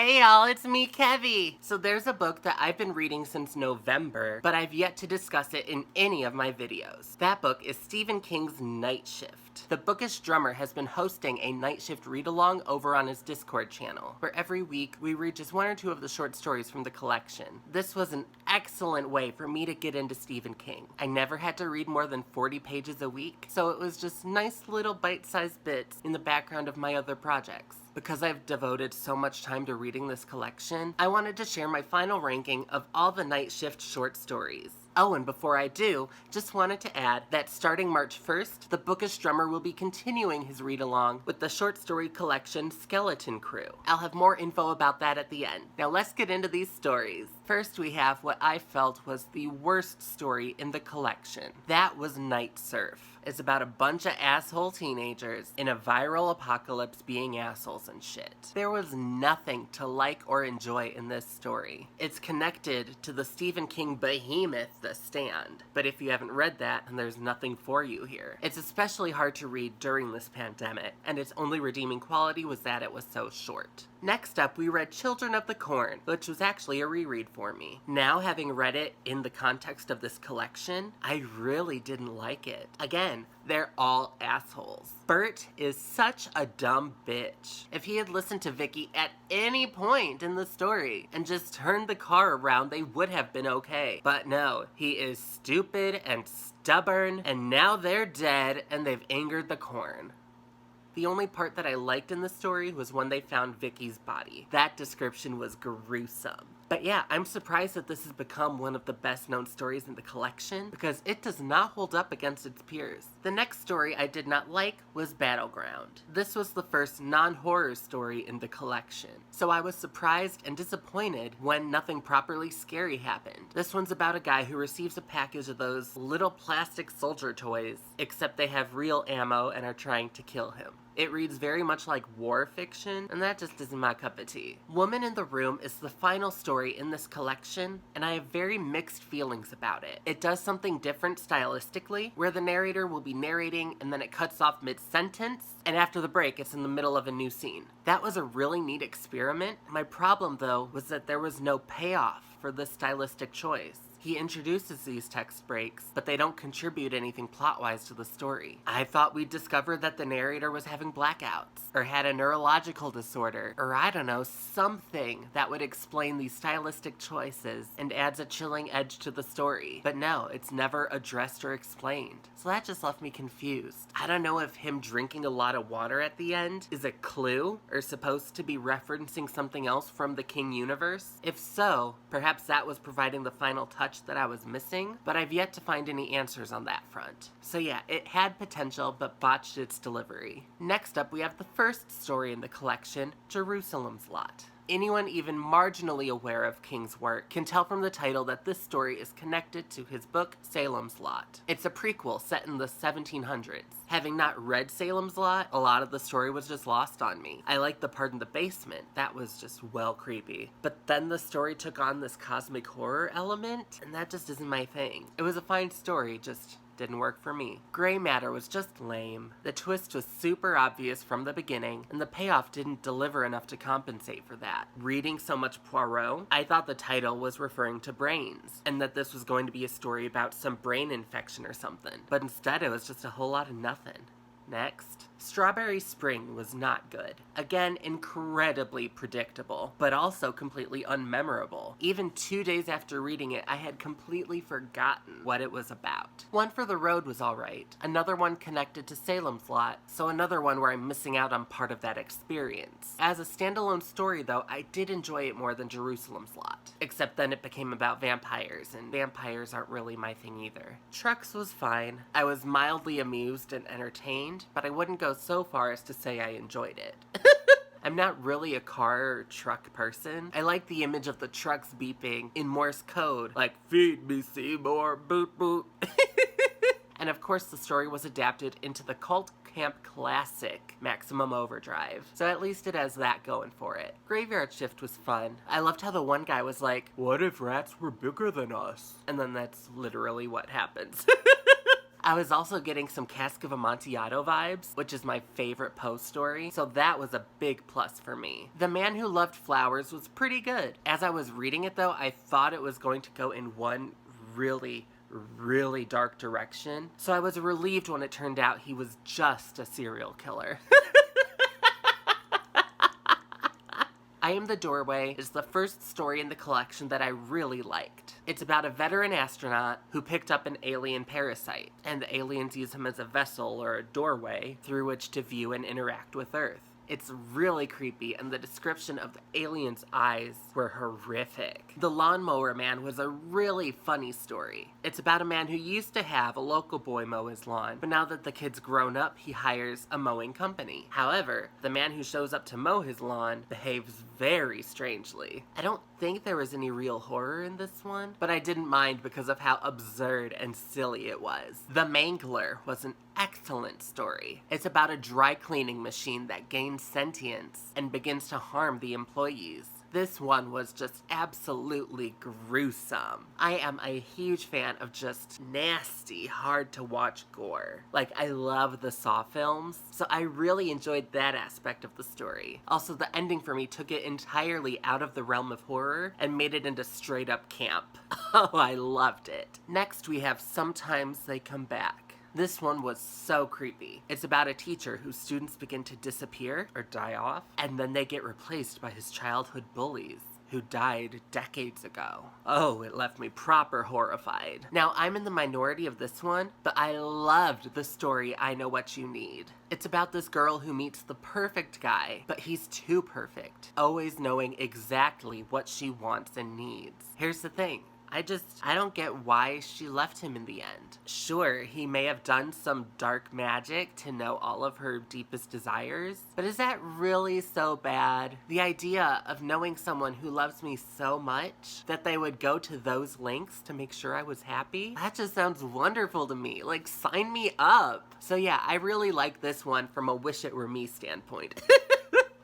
Hey y'all, it's me, Kevy. So there's a book that I've been reading since November, but I've yet to discuss it in any of my videos. That book is Stephen King's Night Shift. The Bookish Drummer has been hosting a Night Shift Readalong over on his Discord channel, where every week we read just one or two of the short stories from the collection. This was an excellent way for me to get into Stephen King. I never had to read more than 40 pages a week, so it was just nice little bite-sized bits in the background of my other projects. Because I've devoted so much time to reading this collection, I wanted to share my final ranking of all the Night Shift short stories. Oh, and before I do, just wanted to add that starting March 1st, the Bookish Drummer will be continuing his read-along with the short story collection Skeleton Crew. I'll have more info about that at the end. Now let's get into these stories. First, we have what I felt was the worst story in the collection. That was Night Surf. It's about a bunch of asshole teenagers in a viral apocalypse being assholes and shit. There was nothing to like or enjoy in this story. It's connected to the Stephen King behemoth, The Stand, but if you haven't read that, then there's nothing for you here. It's especially hard to read during this pandemic, and its only redeeming quality was that it was so short. Next up, we read Children of the Corn, which was actually a reread for me. Now, having read it in the context of this collection, I really didn't like it. Again, they're all assholes. Bert is such a dumb bitch. If he had listened to Vicky at any point in the story and just turned the car around, they would have been okay. But no, he is stupid and stubborn, and now they're dead and they've angered the corn. The only part that I liked in the story was when they found Vicky's body. That description was gruesome. But yeah, I'm surprised that this has become one of the best known stories in the collection because it does not hold up against its peers. The next story I did not like was Battleground. This was the first non-horror story in the collection, so I was surprised and disappointed when nothing properly scary happened. This one's about a guy who receives a package of those little plastic soldier toys, except they have real ammo and are trying to kill him. It reads very much like war fiction, and that just isn't my cup of tea. Woman in the Room is the final story in this collection, and I have very mixed feelings about it. It does something different stylistically, where the narrator will be narrating and then it cuts off mid-sentence, and after the break it's in the middle of a new scene. That was a really neat experiment. My problem though was that there was no payoff for this stylistic choice. He introduces these text breaks, but they don't contribute anything plot-wise to the story. I thought we'd discover that the narrator was having blackouts, or had a neurological disorder, or I don't know, something that would explain these stylistic choices and adds a chilling edge to the story. But no, it's never addressed or explained. So that just left me confused. I don't know if him drinking a lot of water at the end is a clue, or supposed to be referencing something else from the King universe. If so, perhaps that was providing the final touch that I was missing, but I've yet to find any answers on that front. So yeah, it had potential, but botched its delivery. Next up, we have the first story in the collection, Jerusalem's Lot. Anyone even marginally aware of King's work can tell from the title that this story is connected to his book, Salem's Lot. It's a prequel set in the 1700s. Having not read Salem's Lot, a lot of the story was just lost on me. I liked the part in the basement. That was just well creepy. But then the story took on this cosmic horror element, and that just isn't my thing. It was a fine story, just didn't work for me. Gray Matter was just lame. The twist was super obvious from the beginning, and the payoff didn't deliver enough to compensate for that. Reading so much Poirot, I thought the title was referring to brains, and that this was going to be a story about some brain infection or something. But instead it was just a whole lot of nothing. Next. Strawberry Spring was not good. Again, incredibly predictable, but also completely unmemorable. Even 2 days after reading it, I had completely forgotten what it was about. One for the Road was alright, another one connected to Salem's Lot, so another one where I'm missing out on part of that experience. As a standalone story though, I did enjoy it more than Jerusalem's Lot. Except then it became about vampires, and vampires aren't really my thing either. Trucks was fine. I was mildly amused and entertained, but I wouldn't go so far as to say I enjoyed it. I'm not really a car or truck person. I like the image of the trucks beeping in Morse code, like, "Feed me, Seymour, boot boot." And of course the story was adapted into the cult camp classic, Maximum Overdrive. So at least it has that going for it. Graveyard Shift was fun. I loved how the one guy was like, "What if rats were bigger than us?" And then that's literally what happens. I was also getting some Cask of Amontillado vibes, which is my favorite Poe story, so that was a big plus for me. The Man Who Loved Flowers was pretty good. As I was reading it though, I thought it was going to go in one really dark direction, so I was relieved when it turned out he was just a serial killer. I Am the Doorway is the first story in the collection that I really liked. It's about a veteran astronaut who picked up an alien parasite, and the aliens use him as a vessel or a doorway through which to view and interact with Earth. It's really creepy, and the description of the alien's eyes were horrific. The Lawnmower Man was a really funny story. It's about a man who used to have a local boy mow his lawn, but now that the kid's grown up, he hires a mowing company. However, the man who shows up to mow his lawn behaves very strangely. I don't think there was any real horror in this one, but I didn't mind because of how absurd and silly it was. The Mangler was an excellent story. It's about a dry cleaning machine that gains sentience and begins to harm the employees. This one was just absolutely gruesome. I am a huge fan of just nasty, hard to watch gore. Like, I love the Saw films, so I really enjoyed that aspect of the story. Also, the ending for me took it entirely out of the realm of horror and made it into straight up camp. Oh, I loved it. Next we have Sometimes They Come Back. This one was so creepy. It's about a teacher whose students begin to disappear or die off, and then they get replaced by his childhood bullies who died decades ago. Oh, it left me proper horrified. Now, I'm in the minority of this one, but I loved the story I Know What You Need. It's about this girl who meets the perfect guy, but he's too perfect, always knowing exactly what she wants and needs. Here's the thing. I don't get why she left him in the end. Sure, he may have done some dark magic to know all of her deepest desires, but is that really so bad? The idea of knowing someone who loves me so much that they would go to those lengths to make sure I was happy? That just sounds wonderful to me. Like, sign me up. So yeah, I really like this one from a wish it were me standpoint.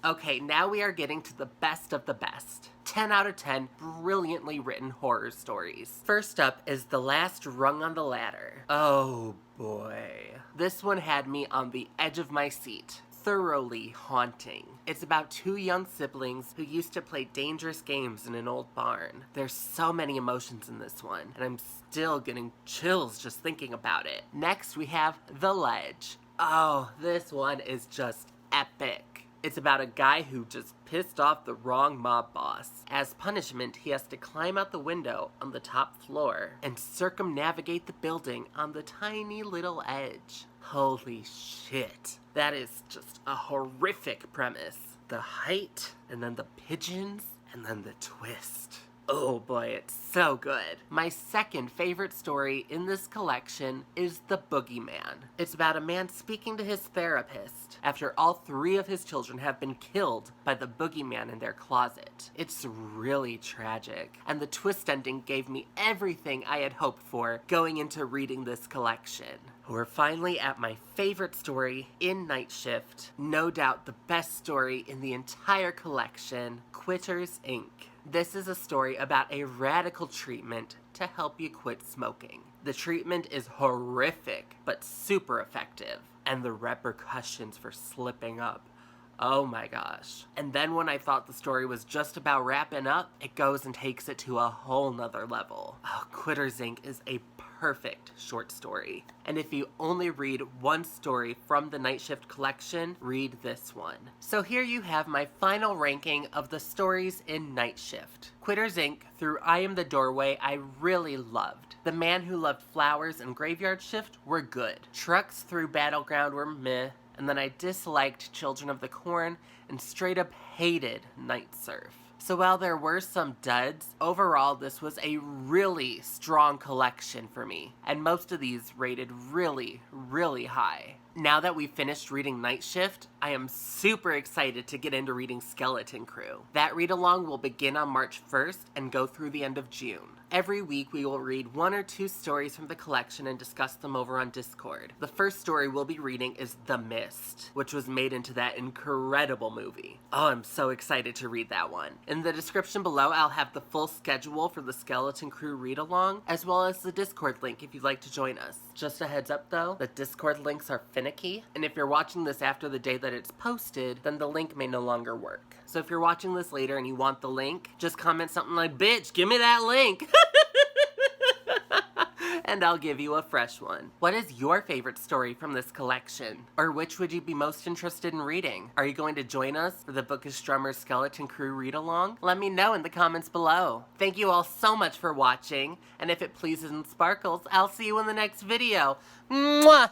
Okay, now we are getting to the best of the best. 10 out of 10 brilliantly written horror stories. First up is The Last Rung on the Ladder. Oh boy. This one had me on the edge of my seat. Thoroughly haunting. It's about two young siblings who used to play dangerous games in an old barn. There's so many emotions in this one, and I'm still getting chills just thinking about it. Next we have The Ledge. Oh, this one is just epic. It's about a guy who just pissed off the wrong mob boss. As punishment, he has to climb out the window on the top floor and circumnavigate the building on the tiny little edge. Holy shit. That is just a horrific premise. The height, and then the pigeons, and then the twist. Oh boy, it's so good. My second favorite story in this collection is The Boogeyman. It's about a man speaking to his therapist after all three of his children have been killed by the boogeyman in their closet. It's really tragic, and the twist ending gave me everything I had hoped for going into reading this collection. We're finally at my favorite story in Night Shift. No doubt the best story in the entire collection, Quitters, Inc. This is a story about a radical treatment to help you quit smoking. The treatment is horrific, but super effective. And the repercussions for slipping up. Oh my gosh. And then when I thought the story was just about wrapping up, it goes and takes it to a whole nother level. Oh, Quitters, Inc. is a perfect short story. And if you only read one story from the Night Shift collection, read this one. So here you have my final ranking of the stories in Night Shift. Quitters, Inc. through I Am the Doorway I really loved. The Man Who Loved Flowers and Graveyard Shift were good. Trucks through Battleground were meh. And then I disliked Children of the Corn and straight up hated Night Surf. So while there were some duds, overall this was a really strong collection for me, and most of these rated really high. Now that we've finished reading Night Shift, I am super excited to get into reading Skeleton Crew. That read-along will begin on March 1st and go through the end of June. Every week we will read 1 or 2 stories from the collection and discuss them over on Discord. The first story we'll be reading is The Mist, which was made into that incredible movie. Oh, I'm so excited to read that one. In the description below, I'll have the full schedule for the Skeleton Crew read-along, as well as the Discord link if you'd like to join us. Just a heads up though, the Discord links are finicky, and if you're watching this after the day that it's posted, then the link may no longer work. So if you're watching this later and you want the link, just comment something like, "Bitch, give me that link!" and I'll give you a fresh one. What is your favorite story from this collection? Or which would you be most interested in reading? Are you going to join us for the Bookish Drummer Skeleton Crew read-along? Let me know in the comments below. Thank you all so much for watching, and if it pleases and sparkles, I'll see you in the next video. Mwah!